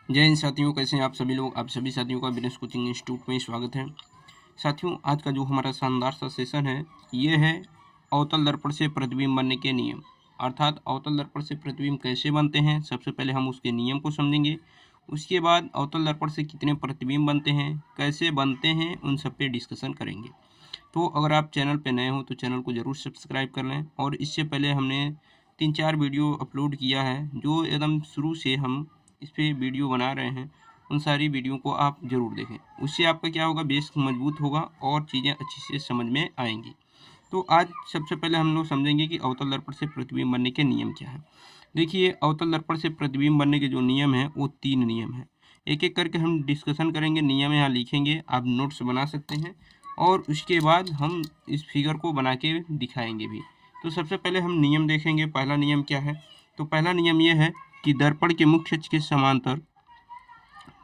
जय हिंद साथियों, कैसे हैं आप सभी लोग। आप सभी साथियों का बिजनेस कोचिंग इंस्टीट्यूट में स्वागत है। साथियों, आज का जो हमारा शानदार सा सेशन है ये है अवतल दर्पण से प्रतिबिंब बनने के नियम। अर्थात अवतल दर्पण से प्रतिबिंब कैसे बनते हैं, सबसे पहले हम उसके नियम को समझेंगे। उसके बाद अवतल दर्पण से कितने प्रतिबिंब बनते हैं, कैसे बनते हैं, उन सब पे डिस्कशन करेंगे। तो अगर आप चैनल पे नए हो तो चैनल को ज़रूर सब्सक्राइब कर लें। और इससे पहले हमने 3-4 वीडियो अपलोड किया है जो एकदम शुरू से हम इस पे वीडियो बना रहे हैं। उन सारी वीडियो को आप ज़रूर देखें, उससे आपका क्या होगा, बेस मजबूत होगा और चीज़ें अच्छी से समझ में आएंगी। तो आज सबसे पहले हम लोग समझेंगे कि अवतल दर्पण से प्रतिबिंब बनने के नियम क्या है। देखिए, अवतल दर्पण से प्रतिबिंब बनने के जो नियम हैं वो 3 नियम हैं। एक एक करके हम डिस्कशन करेंगे, नियम यहाँ लिखेंगे, आप नोट्स बना सकते हैं और उसके बाद हम इस फिगर को बना के दिखाएंगे भी। तो सबसे पहले हम नियम देखेंगे। पहला नियम क्या है? तो पहला नियम ये है कि दर्पण के मुख्य अक्ष के समांतर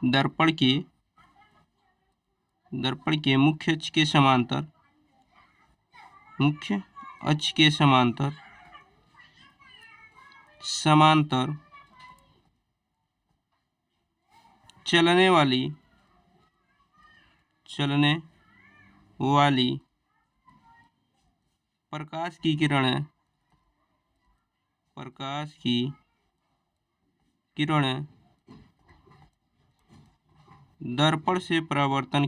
दर्पण के मुख्य अक्ष के समांतर मुख्य अक्ष के समांतर चलने वाली प्रकाश की किरणें दर्पण से परावर्तन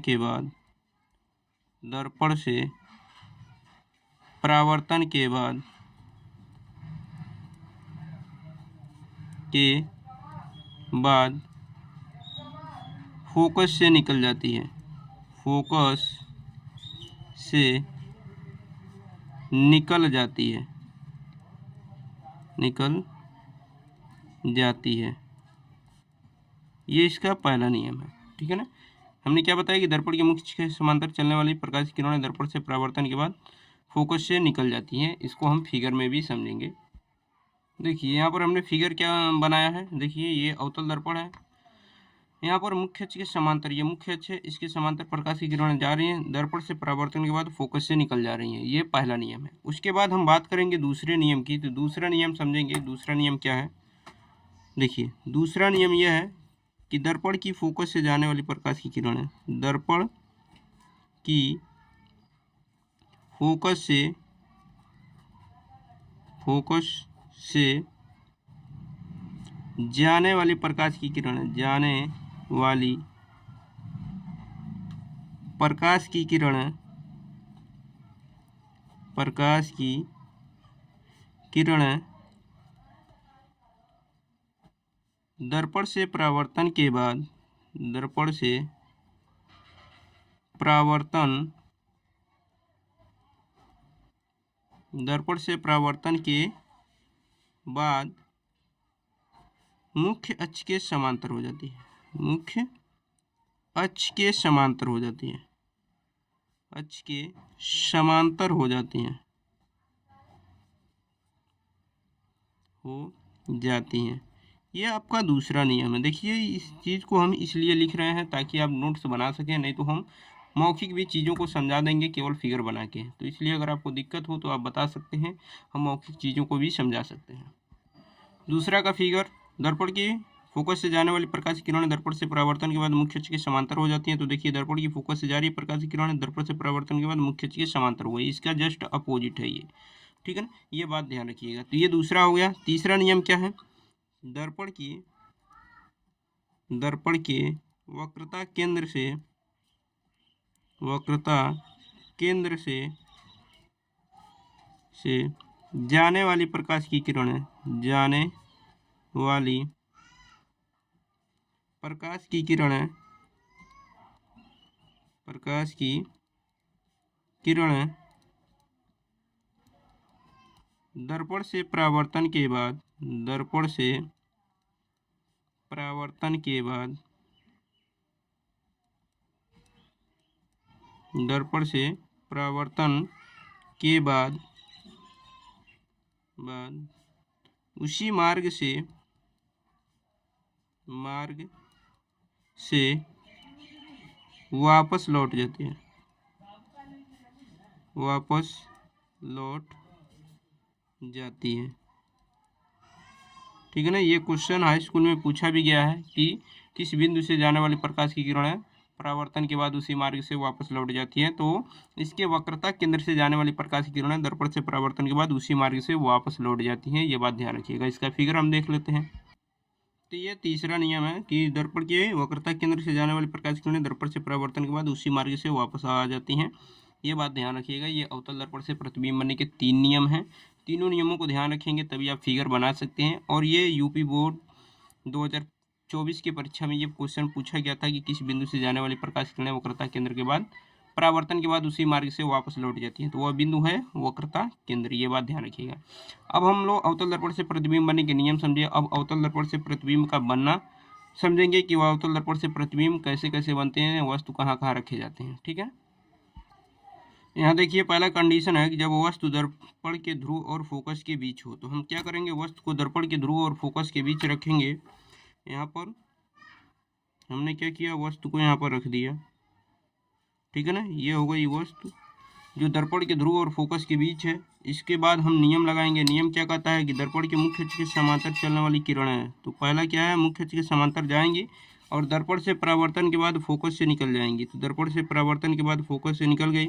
के बाद फोकस से निकल जाती है। निकल जाती है। ये इसका पहला नियम है, ठीक है ना। हमने क्या बताया कि दर्पण के मुख्य अक्ष के समांतर चलने वाली प्रकाश की किरणें दर्पण से परावर्तन के बाद फोकस से निकल जाती हैं। इसको हम फिगर में भी समझेंगे। देखिए, यहाँ पर हमने फिगर क्या बनाया है। देखिए, ये अवतल दर्पण है। यहाँ पर मुख्य अक्ष के समांतर, ये मुख्य अक्ष है, इसके समांतर प्रकाश की किरणें जा रही हैं, दर्पण से परावर्तन के बाद फोकस से निकल जा रही हैं। ये पहला नियम है। उसके बाद हम बात करेंगे दूसरे नियम की। तो दूसरा नियम समझेंगे। दूसरा नियम क्या है? देखिए, दूसरा नियम यह है कि दर्पण की फोकस से जाने वाली प्रकाश की किरणें दर्पण की फोकस से जाने वाली प्रकाश की किरणें दर्पण से परावर्तन के बाद मुख्य अक्ष के समांतर हो जाती है। मुख्य अक्ष के समांतर हो जाती हैं। ये आपका दूसरा नियम है। देखिए, इस चीज़ को हम इसलिए लिख रहे हैं ताकि आप नोट्स बना सकें, नहीं तो हम मौखिक भी चीज़ों को समझा देंगे केवल फिगर बना के। तो इसलिए अगर आपको दिक्कत हो तो आप बता सकते हैं, हम मौखिक चीज़ों को भी समझा सकते हैं। दूसरा का फिगर, दर्पण की फोकस से जाने वाली प्रकाश की किरणें दर्पण से परावर्तन के बाद मुख्य अक्ष के समांतर हो जाती हैं। तो देखिए, दर्पण की फोकस से जा रही प्रकाश की किरणें दर्पण से परावर्तन के बाद मुख्य अक्ष के समांतर हो गई। इसका जस्ट अपोजिट है ये, ठीक है ना। ये बात ध्यान रखिएगा। तो ये दूसरा हो गया। तीसरा नियम क्या है? दर्पण के वक्रता केंद्र से जाने वाली प्रकाश की किरणें दर्पण से परावर्तन के बाद उसी मार्ग से वापस लौट जाती है। ठीक है ना। ये क्वेश्चन हाई स्कूल में पूछा भी गया है कि किस बिंदु से जाने वाली प्रकाश की किरणें परावर्तन के बाद उसी मार्ग से वापस लौट जाती है। तो इसके वक्रता केंद्र से जाने वाली प्रकाश की किरणें दर्पण से परावर्तन के बाद उसी मार्ग से वापस लौट जाती हैं। ये बात ध्यान रखिएगा। इसका फिगर हम देख लेते हैं। तो ये तीसरा नियम है कि दर्पण के वक्रता केंद्र से जाने वाली प्रकाश की किरणें दर्पण से परावर्तन के बाद उसी मार्ग से वापस आ जाती हैं। ये बात ध्यान रखिएगा। ये अवतल दर्पण से प्रतिबिंब बनने के 3 नियम हैं। तीनों नियमों को ध्यान रखेंगे तभी आप फिगर बना सकते हैं। और ये यूपी बोर्ड 2024 की परीक्षा में ये क्वेश्चन पूछा गया था कि किस बिंदु से जाने वाली प्रकाश की किरणें वक्रता केंद्र के बाद परावर्तन के बाद उसी मार्ग से वापस लौट जाती है। तो वह बिंदु है वक्रता केंद्र। ये बात ध्यान रखिएगा। अब हम लोग अवतल दर्पण से प्रतिबिंब बनने के नियम समझे। अब अवतल दर्पण से प्रतिबिंब का बनना समझेंगे कि वह अवतल दर्पण से प्रतिबिंब कैसे कैसे बनते हैं, वस्तु कहाँ कहाँ रखे जाते हैं। ठीक है। यहाँ देखिए पहला कंडीशन है कि जब वस्तु दर्पण के ध्रुव और फोकस के बीच हो, तो हम क्या करेंगे, वस्तु को दर्पण के ध्रुव और फोकस के बीच रखेंगे। यहाँ पर हमने क्या किया, वस्तु को यहाँ पर रख दिया। ठीक है ना। ये हो गई वस्तु जो दर्पण के ध्रुव और फोकस के बीच है। इसके बाद हम नियम लगाएंगे। नियम क्या कहता है कि दर्पण के मुख्य अक्ष के समांतर चलने वाली किरणें हैं। तो पहला क्या है, मुख्य अक्ष के समांतर जाएंगी और दर्पण से परावर्तन के बाद फोकस से निकल जाएंगी। तो दर्पण से परावर्तन के बाद फोकस से निकल गई,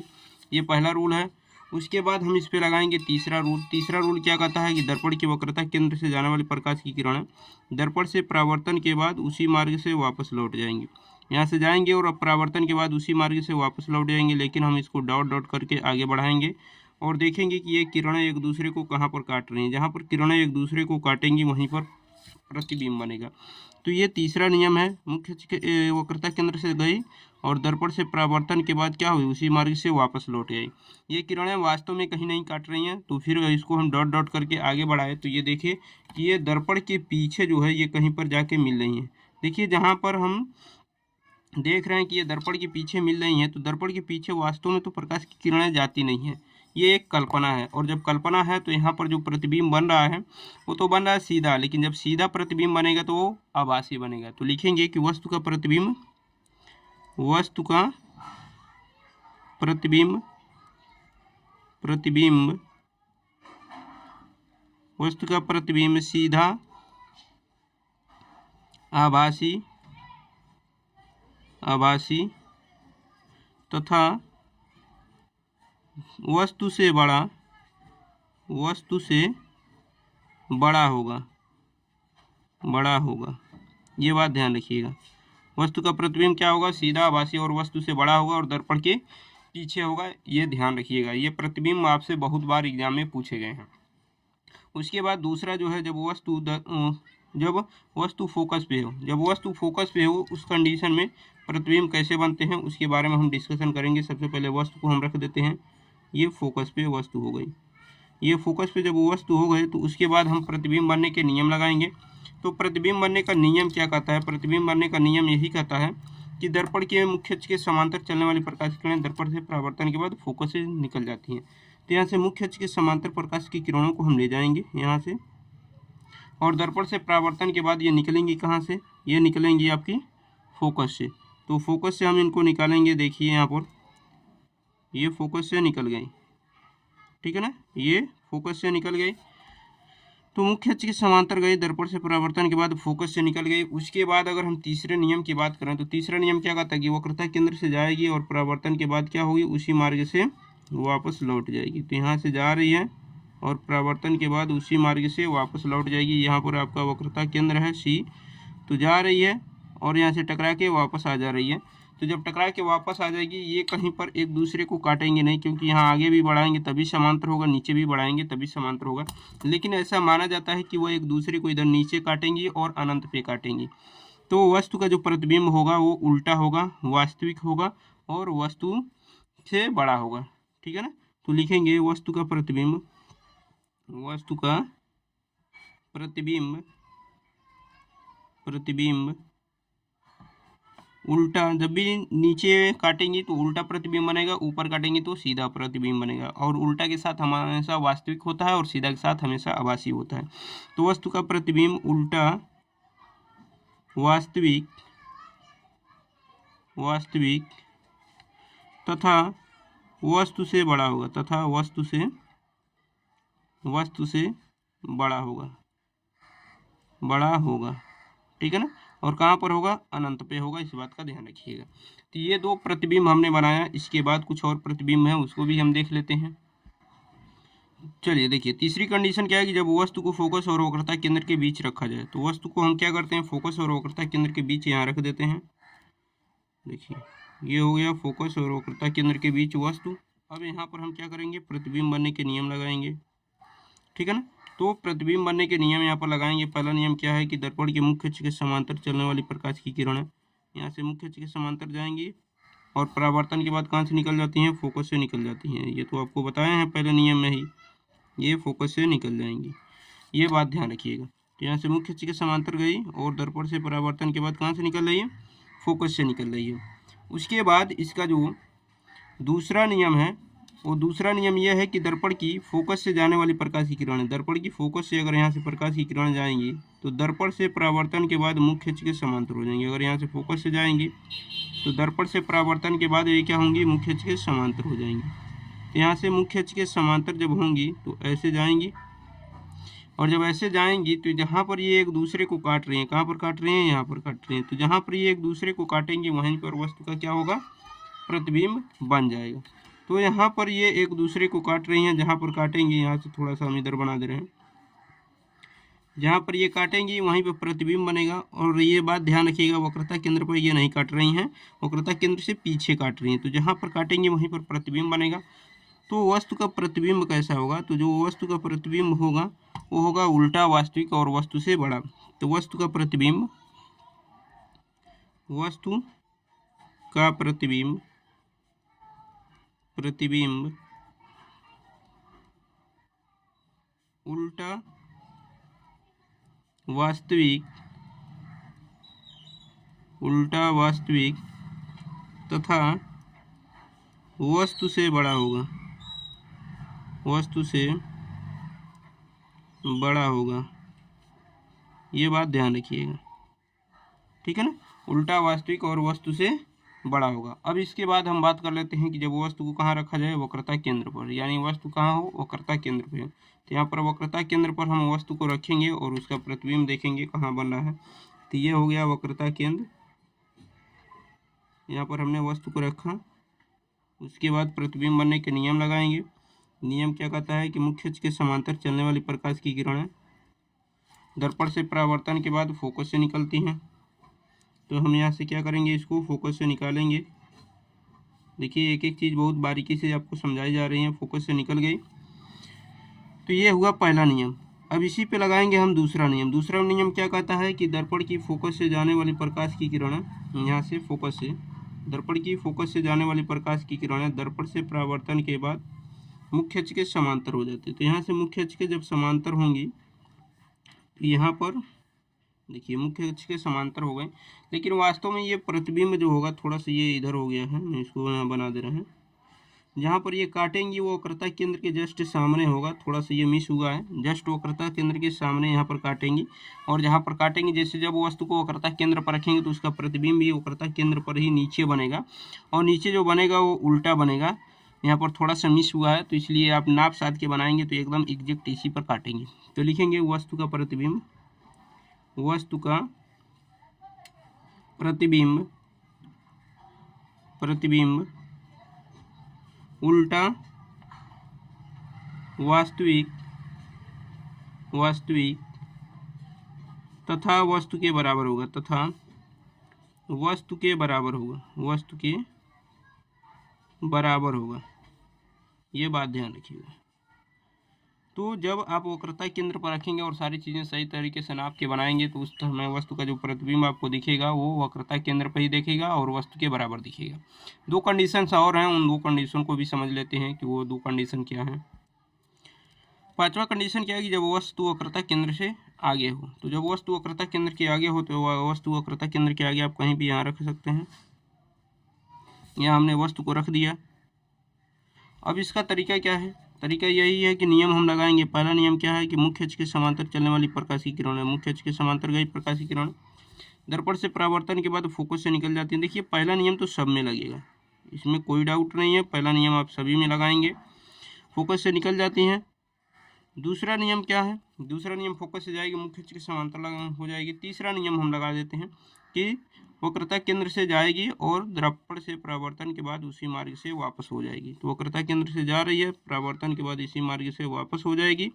ये पहला रूल है। उसके बाद हम इस पे लगाएंगे तीसरा रूल। तीसरा रूल क्या कहता है कि दर्पण की वक्रता केंद्र से जाने वाली प्रकाश की किरणें दर्पण से परावर्तन के बाद उसी मार्ग से वापस लौट जाएंगी। यहाँ से जाएंगे और अब परावर्तन के बाद उसी मार्ग से वापस लौट जाएंगे, लेकिन हम इसको डॉट डॉट करके आगे बढ़ाएंगे और देखेंगे कि ये किरणें एक दूसरे को कहाँ पर काट रही हैं। जहाँ पर किरणें एक दूसरे को काटेंगी वहीं पर प्रतिबिंब बनेगा। तो ये तीसरा नियम है। मुख्य वक्रता केंद्र से गई और दर्पण से परावर्तन के बाद क्या हुई, उसी मार्ग से वापस लौट आई। ये किरणें वास्तव में कहीं नहीं काट रही हैं। तो फिर इसको हम डॉट डॉट करके आगे बढ़ाए तो ये देखिए कि ये दर्पण के पीछे जो है ये कहीं पर जाके मिल रही हैं। देखिए जहाँ पर हम देख रहे हैं कि ये दर्पण के पीछे मिल रही हैं, तो दर्पण के पीछे वास्तव में तो प्रकाश की किरणें जाती नहीं हैं। ये एक कल्पना है। और जब कल्पना है तो यहाँ पर जो प्रतिबिंब बन रहा है वो तो बन रहा है सीधा, लेकिन जब सीधा प्रतिबिंब बनेगा तो वो आभासी बनेगा। तो लिखेंगे कि वस्तु का प्रतिबिंब वस्तु का प्रतिबिंब सीधा, आभासी तथा वस्तु से बड़ा होगा। ये बात ध्यान रखिएगा। वस्तु का प्रतिबिंब क्या होगा, सीधा, आभासी और वस्तु से बड़ा होगा और दर्पण के पीछे होगा। ये ध्यान रखिएगा। ये प्रतिबिंब आपसे बहुत बार एग्जाम में पूछे गए हैं। उसके बाद दूसरा जो है, जब वस्तु फोकस पे हो उस कंडीशन में प्रतिबिंब कैसे बनते हैं उसके बारे में हम डिस्कशन करेंगे। सबसे पहले वस्तु को हम रख देते हैं, ये फोकस पे वस्तु हो गई। ये फोकस पे जब वस्तु हो गई तो उसके बाद हम प्रतिबिंब बनने के नियम लगाएंगे। तो प्रतिबिंब बनने का नियम क्या कहता है, प्रतिबिंब बनने का नियम यही कहता है कि दर्पण के मुख्य अक्ष के समांतर चलने वाली प्रकाश की किरणें दर्पण से परावर्तन के बाद फोकस से निकल जाती हैं। तो यहाँ से मुख्य अक्ष के समांतर प्रकाश की किरणों को हम ले जाएंगे यहाँ से, और दर्पण से परावर्तन के बाद ये निकलेंगी कहाँ से, ये निकलेंगी आपकी फोकस से। तो फोकस से हम इनको निकालेंगे। देखिए यहाँ पर ये फोकस से निकल गई। ठीक है ना, ये फोकस से निकल गई। तो मुख्य अक्ष के समांतर गई, दर्पण से परावर्तन के बाद फोकस से निकल गई। उसके बाद अगर हम तीसरे नियम की बात करें तो तीसरा नियम क्या कहता है कि वक्रता केंद्र से जाएगी और परावर्तन के बाद क्या होगी, उसी मार्ग से वापस लौट जाएगी। तो यहाँ से जा रही है और परावर्तन के बाद उसी मार्ग से वापस लौट जाएगी। यहाँ पर आपका वक्रता केंद्र है सी, तो जा रही है और यहाँ से टकरा के वापस आ जा रही है। तो जब टकरा के वापस आ जाएगी, ये कहीं पर एक दूसरे को काटेंगे नहीं, क्योंकि यहाँ आगे भी बढ़ाएंगे तभी समांतर होगा, नीचे भी बढ़ाएंगे तभी समांतर होगा। लेकिन ऐसा माना जाता है कि वो एक दूसरे को इधर नीचे काटेंगी और अनंत पे काटेंगी। तो वस्तु का जो प्रतिबिंब होगा वो उल्टा होगा, वास्तविक होगा और वस्तु से बड़ा होगा। ठीक है ना। तो लिखेंगे वस्तु का प्रतिबिंब उल्टा, जब भी नीचे काटेंगे तो उल्टा प्रतिबिंब बनेगा, ऊपर काटेंगे तो सीधा प्रतिबिंब बनेगा। और उल्टा के साथ हमेशा वास्तविक होता है और सीधा के साथ हमेशा आभासी होता है। तो वस्तु का प्रतिबिंब उल्टा वास्तविक तथा वस्तु से बड़ा होगा। बड़ा होगा, ठीक है ना। और कहाँ पर होगा, अनंत पे होगा, इस बात का ध्यान रखिएगा। तो ये दो प्रतिबिंब हमने बनाया, इसके बाद कुछ और प्रतिबिंब है उसको भी हम देख लेते हैं। चलिए देखिए, तीसरी कंडीशन क्या है कि जब वस्तु को फोकस और वक्रता केंद्र के बीच रखा जाए, तो वस्तु को हम क्या करते हैं, फोकस और वक्रता केंद्र के बीच यहाँ रख देते हैं। देखिए ये हो गया फोकस और वक्रता केंद्र के बीच वस्तु। अब यहाँ पर हम क्या करेंगे, प्रतिबिंब बनने के नियम लगाएंगे, ठीक है ना। तो प्रतिबिंब बनने के नियम यहाँ पर लगाएंगे। पहला नियम क्या है कि दर्पण के मुख्य अक्ष के समांतर चलने वाली प्रकाश की किरणें यहाँ से मुख्य अक्ष के समांतर जाएंगी और परावर्तन के बाद कहाँ से निकल जाती हैं, फोकस से निकल जाती हैं। ये तो आपको बताए हैं पहले नियम में ही, ये फोकस से निकल जाएंगी, ये बात ध्यान रखिएगा। तो यहाँ से मुख्य अक्ष के समांतर गई और दर्पण से परावर्तन के बाद कहाँ से निकल रही है, फोकस से निकल रही है। उसके बाद इसका जो दूसरा नियम है, वो दूसरा नियम यह है कि दर्पण की फोकस से जाने वाली प्रकाश की किरणें, दर्पण की फोकस से अगर यहाँ से प्रकाश की किरणें जाएंगी तो दर्पण से परावर्तन के बाद मुख्य अक्ष के समांतर हो जाएंगी। अगर यहाँ से फोकस से जाएंगी तो दर्पण से परावर्तन के बाद ये क्या होंगी, मुख्य अक्ष के समांतर हो जाएंगी। तो यहाँ से मुख्य अक्ष के समांतर जब होंगी तो ऐसे जाएंगी, और जब ऐसे जाएंगी तो जहाँ पर ये एक दूसरे को काट रही हैं, कहाँ पर काट रही हैं, यहाँ पर काट रही हैं, तो जहाँ पर ये एक दूसरे को काटेंगे वहीं पर वस्तु का क्या होगा, प्रतिबिंब बन जाएगा। तो यहाँ पर ये एक दूसरे को काट रही हैं, जहाँ पर काटेंगी, यहाँ से थोड़ा सा हम इधर बना दे रहे हैं, जहाँ पर ये काटेंगी वहीं पर प्रतिबिंब बनेगा। और ये बात ध्यान रखिएगा, वक्रता केंद्र पर ये नहीं काट रही हैं, वक्रता केंद्र से पीछे काट रही हैं, तो जहाँ पर काटेंगे वहीं पर प्रतिबिंब बनेगा। तो वस्तु का प्रतिबिंब कैसा होगा, तो जो वस्तु का प्रतिबिंब होगा वो होगा उल्टा वास्तविक और वस्तु से बड़ा। तो वस्तु का प्रतिबिंब उल्टा वास्तविक तथा वस्तु से बड़ा होगा, ये बात ध्यान रखिएगा, ठीक है ना। उल्टा वास्तविक और वस्तु से बड़ा होगा। अब इसके बाद हम बात कर लेते हैं कि जब वस्तु को कहाँ रखा जाए, वक्रता केंद्र पर, यानी वस्तु कहाँ हो, वक्रता केंद्र पर। तो यहाँ पर वक्रता केंद्र पर हम वस्तु को रखेंगे और उसका प्रतिबिंब देखेंगे कहाँ बन रहा है। तो ये हो गया वक्रता केंद्र, यहाँ पर हमने वस्तु को रखा। उसके बाद प्रतिबिंब बनने के नियम लगाएंगे। नियम क्या कहता है कि मुख्य अक्ष के समांतर चलने वाली प्रकाश की किरणें दर्पण से परावर्तन के बाद फोकस से निकलती हैं। तो हम यहाँ से क्या करेंगे, इसको फोकस से निकालेंगे। देखिए एक एक चीज़ बहुत बारीकी से आपको समझाई जा रही है, फोकस से निकल गई। तो ये हुआ पहला नियम। अब इसी पे लगाएंगे हम दूसरा नियम। दूसरा नियम क्या कहता है कि दर्पण की फोकस से जाने वाली प्रकाश की किरणें यहाँ से फोकस से, दर्पण की फोकस से जाने वाली प्रकाश की किरणें दर्पण से परावर्तन के बाद मुख्य अक्ष के समांतर हो जाती है। तो यहाँ से मुख्य अक्ष के जब समांतर होंगी तो यहाँ पर देखिए मुख्य अक्ष के समांतर हो गए, लेकिन वास्तव में ये प्रतिबिंब जो होगा थोड़ा सा ये इधर हो गया है, मैं इसको यहाँ बना दे रहे हैं। जहाँ पर ये काटेंगी वो वक्रता केंद्र के जस्ट सामने होगा, थोड़ा सा ये मिस हुआ है, जस्ट वक्रता केंद्र के सामने यहाँ पर काटेंगी। और जहाँ पर काटेंगे, जैसे जब वस्तु को वक्रता केंद्र पर रखेंगे तो उसका प्रतिबिंब भी वक्रता केंद्र पर ही नीचे बनेगा, और नीचे जो बनेगा वो उल्टा बनेगा। यहाँ पर थोड़ा सा मिस हुआ है, तो इसलिए आप नाप साध के बनाएंगे तो एकदम एग्जैक्ट इसी पर काटेंगे। तो लिखेंगे वस्तु का प्रतिबिंब उल्टा वास्तविक तथा वस्तु के बराबर होगा, ये बात ध्यान रखिएगा। तो जब आप वक्रता केंद्र पर रखेंगे और सारी चीज़ें सही तरीके से नाप के बनाएंगे तो उस समय वस्तु का जो प्रतिबिंब आपको दिखेगा वो वक्रता केंद्र पर ही दिखेगा और वस्तु के बराबर दिखेगा। दो कंडीशंस और हैं, उन दो कंडीशन को भी समझ लेते हैं कि वो दो कंडीशन क्या हैं। पांचवा कंडीशन क्या है कि जब वस्तु वक्रता केंद्र से आगे हो। तो जब वस्तु वक्रता केंद्र के आगे हो तो वस्तु वक्रता केंद्र के आगे आप कहीं भी यहाँ रख सकते हैं। यहाँ हमने वस्तु को रख दिया। अब इसका तरीका क्या है, तरीका यही है कि नियम हम लगाएंगे। पहला नियम क्या है कि मुख्य अक्ष के समांतर चलने वाली प्रकाश की किरणें, मुख्य अक्ष के समांतर गई प्रकाश की किरण दर्पण से परावर्तन के बाद फोकस से निकल जाती है। देखिए पहला नियम तो सब में लगेगा, इसमें कोई डाउट नहीं है, पहला नियम आप सभी में लगाएंगे। फोकस से निकल जाती हैं दूसरा नियम क्या है? दूसरा नियम फोकस से जाएगी, मुख्य अक्ष के समांतर हो जाएगी। तीसरा नियम हम लगा देते हैं कि वक्रता केंद्र से जाएगी और दर्पण से परावर्तन के बाद उसी मार्ग से वापस हो जाएगी। तो वक्रता केंद्र से जा रही है, परावर्तन के बाद इसी मार्ग से वापस हो जाएगी।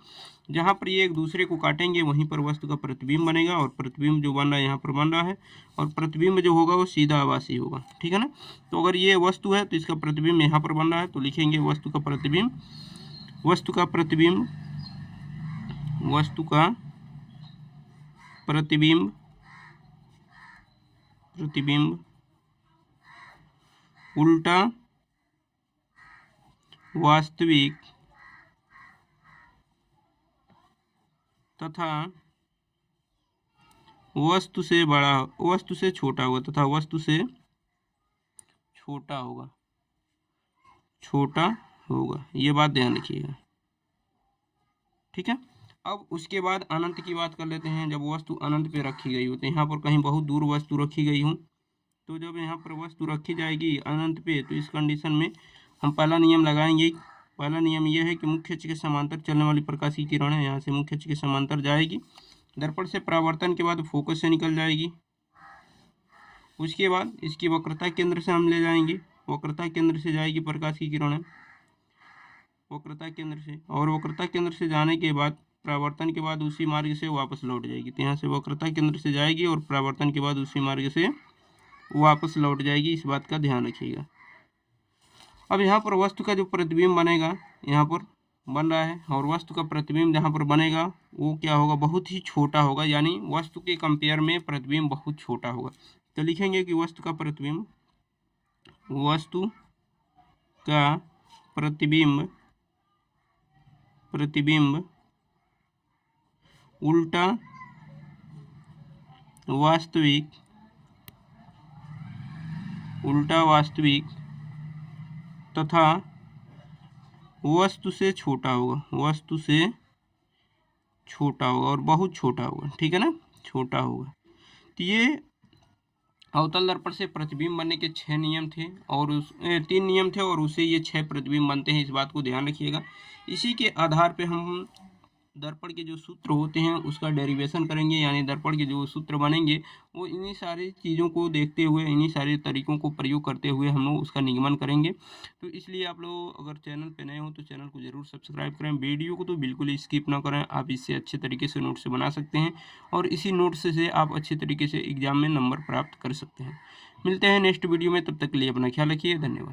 जहाँ पर ये एक दूसरे को काटेंगे वहीं पर वस्तु का प्रतिबिंब बनेगा, और प्रतिबिंब जो बन रहा है यहाँ पर बन रहा है, और प्रतिबिंब जो होगा वो सीधा आभासी होगा। ठीक है ना। तो अगर ये वस्तु है तो इसका प्रतिबिंब यहाँ पर बन रहा है, तो लिखेंगे वस्तु का प्रतिबिंब, वस्तु का प्रतिबिंब, वस्तु का प्रतिबिंब, प्रतिबिंब उल्टा वास्तविक तथा वस्तु से बड़ा, वस्तु से छोटा होगा, तथा वस्तु से छोटा होगा, छोटा होगा। ये बात ध्यान रखिएगा। ठीक है। अब उसके बाद अनंत की बात कर लेते हैं। जब वस्तु अनंत पे रखी गई हो, तो यहाँ पर कहीं बहुत दूर वस्तु रखी गई हो, तो जब यहाँ पर वस्तु रखी जाएगी अनंत पे, तो इस कंडीशन में हम पहला नियम लगाएंगे। पहला नियम यह है कि मुख्य अक्ष के समांतर चलने वाली प्रकाश की किरण है, यहाँ से मुख्य अक्ष के समांतर जाएगी, दर्पण से परावर्तन के बाद फोकस से निकल जाएगी। उसके बाद इसकी वक्रता केंद्र से हम ले जाएंगे, वक्रता केंद्र से जाएगी प्रकाश की किरण है, वक्रता केंद्र से, और वक्रता केंद्र से जाने के बाद परावर्तन के बाद उसी मार्ग से वापस लौट जाएगी। तो यहाँ से वक्रता केंद्र से जाएगी और परावर्तन के बाद उसी मार्ग से वापस लौट जाएगी। इस बात का ध्यान रखिएगा। अब यहाँ पर वस्तु का जो प्रतिबिंब बनेगा यहाँ पर बन रहा है, और वस्तु का प्रतिबिंब जहाँ पर बनेगा वो क्या होगा? बहुत ही छोटा होगा, यानी वस्तु के कंपेयर में प्रतिबिंब बहुत छोटा होगा। तो लिखेंगे कि वस्तु का प्रतिबिंब, वस्तु का प्रतिबिंब, प्रतिबिंब उल्टा वास्तविक, उल्टा वास्तविक तथा वस्तु से छोटा होगा, वस्तु से छोटा होगा और बहुत छोटा होगा। ठीक है ना, छोटा होगा। तो ये अवतल दर्पण से प्रतिबिंब बनने के 6 नियम थे, और 3 नियम थे, और उससे ये 6 प्रतिबिंब बनते हैं। इस बात को ध्यान रखिएगा। इसी के आधार पे हम दर्पण के जो सूत्र होते हैं उसका डेरिवेशन करेंगे, यानी दर्पण के जो सूत्र बनेंगे वो इन्हीं सारी चीज़ों को देखते हुए, इन्हीं सारे तरीकों को प्रयोग करते हुए हम लोग उसका निगमन करेंगे। तो इसलिए आप लोग अगर चैनल पे नए हो तो चैनल को ज़रूर सब्सक्राइब करें, वीडियो को तो बिल्कुल स्किप ना करें। आप इससे अच्छे तरीके से नोट्स बना सकते हैं, और इसी नोट्स से आप अच्छे तरीके से एग्जाम में नंबर प्राप्त कर सकते हैं। मिलते हैं नेक्स्ट वीडियो में, तब तक के लिए अपना ख्याल रखिए। धन्यवाद।